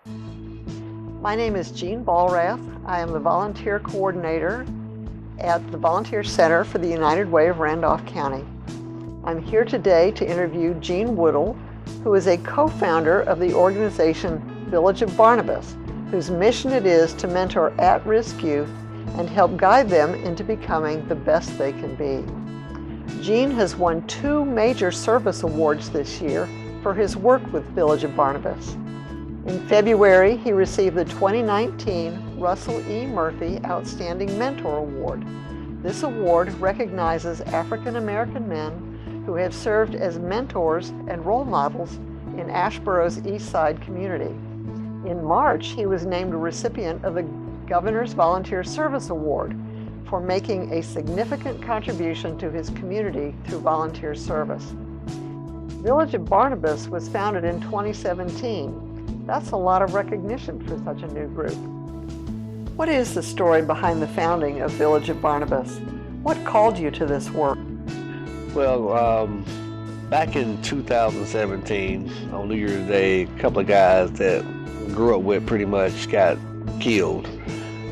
My name is Jean Ballrath. I am the volunteer coordinator at the Volunteer Center for the United Way of Randolph County. I'm here today to interview Jean Woodall, who is a co-founder of the organization Village of Barnabus, whose mission it is to mentor at-risk youth and help guide them into becoming the best they can be. Jean has won 2 major service awards this year for his work with Village of Barnabus. In February, he received the 2019 Russell E. Murphy Outstanding Mentor Award. This award recognizes African American men who have served as mentors and role models in Asheborough's East Side community. In March, he was named a recipient of the Governor's Volunteer Service Award for making a significant contribution to his community through volunteer service. Village of Barnabus was founded in 2017. That's a lot of recognition for such a new group. What is the story behind the founding of Village of Barnabus? What called you to this work? Well, back in 2017, on New Year's Day, a couple of guys that grew up with pretty much got killed.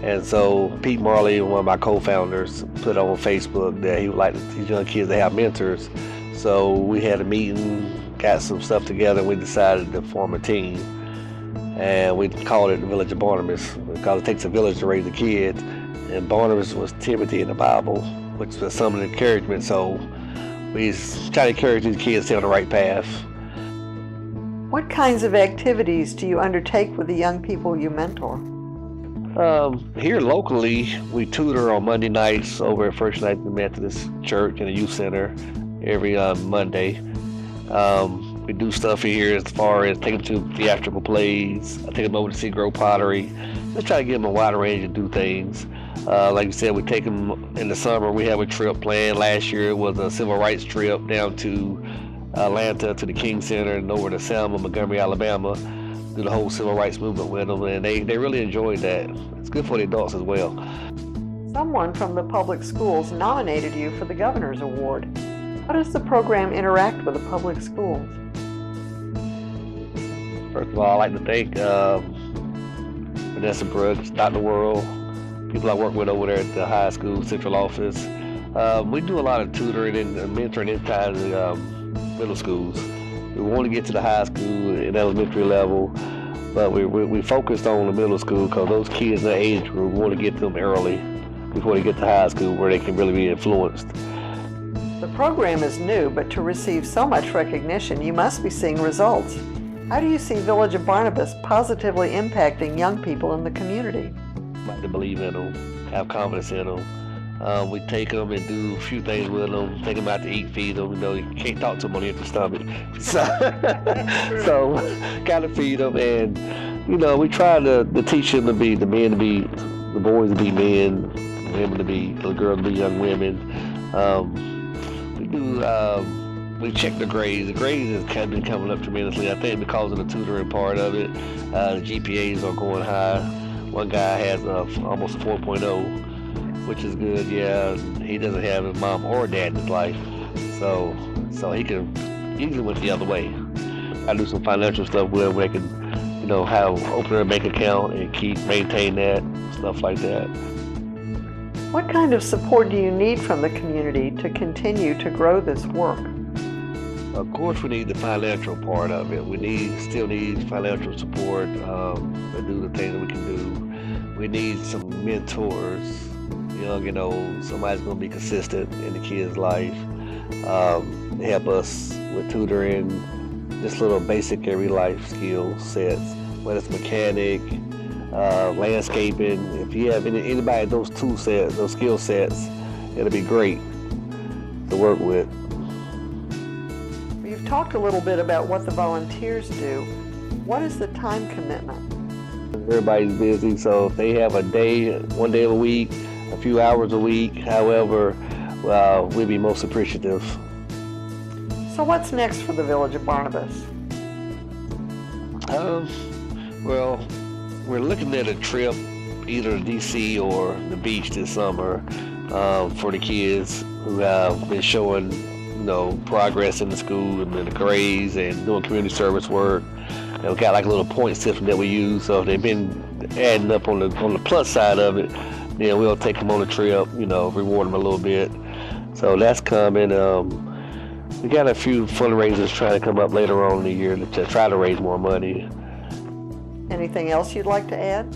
And so Pete Marley, one of my co-founders, put on Facebook that he would like these young kids to have mentors. So we had a meeting, got some stuff together, and we decided to form a team. And we called it the Village of Barnabas because it takes a village to raise a kid. And Barnabas was Timothy in the Bible, which was some encouragement. So we try to encourage these kids to stay on the right path. What kinds of activities do you undertake with the young people you mentor? Here locally, we tutor on Monday nights over at First Night Methodist Church in the youth center every Monday. We do stuff here as far as take them to theatrical plays. I take them over to see Grow Pottery. Let's try to give them a wider range to do things. Like you said, we take them in the summer. We have a trip planned. Last year it was a civil rights trip down to Atlanta to the King Center and over to Selma, Montgomery, Alabama. Do the whole civil rights movement with them, and they really enjoyed that. It's good for the adults as well. Someone from the public schools nominated you for the Governor's Award. How does the program interact with the public schools? First of all, I'd like to thank Vanessa Brooks, Dr. Worrell, people I work with over there at the high school central office. We do a lot of tutoring and mentoring inside the middle schools. We want to get to the high school and elementary level, but we focused on the middle school because those kids in the age group, we want to get them early before they get to high school where they can really be influenced. The program is new, but to receive so much recognition, you must be seeing results. How do you see Village of Barnabas positively impacting young people in the community? Like to believe in them, have confidence in them. We take them and do a few things with them, take them out to eat, feed them. You know, you can't talk to them on the empty stomach. So kind of feed them, and you know, we try to teach them to be the men to be, the boys to be men, women to be, the girls to be young women. We check the grades. The grades has kind of been coming up tremendously. I think because of the tutoring part of it, the GPAs are going high. One guy has almost a 4.0, which is good. Yeah, he doesn't have his mom or dad in his life, so he can easily went the other way. I do some financial stuff where they can, you know, have open their bank account and maintain that, stuff like that. What kind of support do you need from the community to continue to grow this work? Of course, we need the financial part of it. We still need financial support to do the things that we can do. We need some mentors, young and old. Somebody's going to be consistent in the kid's life. Help us with tutoring, just little basic every life skill sets, whether it's mechanic, landscaping. If you have anybody those tool sets, those skill sets, it'll be great to work with. You've talked a little bit about what the volunteers do. What is the time commitment? Everybody's busy, so if they have a day, one day a week, a few hours a week, however, we'd be most appreciative. So what's next for the Village of Barnabas? Well, we're looking at a trip either to DC or the beach this summer for the kids who have been showing, progress in the school and in the grades and doing community service work. And we got like a little point system that we use. So if they've been adding up on the plus side of it, then we'll take them on a trip, reward them a little bit. So that's coming. We got a few fundraisers trying to come up later on in the year to try to raise more money. Anything else you'd like to add?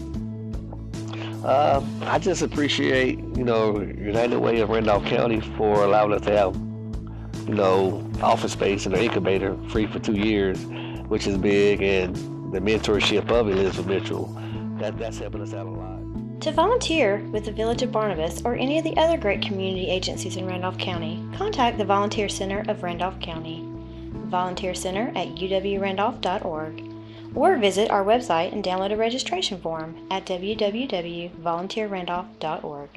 I just appreciate, United Way of Randolph County for allowing us to have, office space in the incubator free for 2 years, which is big, and the mentorship of Elizabeth Mitchell, that's helping us out a lot. To volunteer with the Village of Barnabas or any of the other great community agencies in Randolph County, contact the Volunteer Center of Randolph County, Volunteer Center at uwrandolph.org, or visit our website and download a registration form at www.volunteerrandolph.org.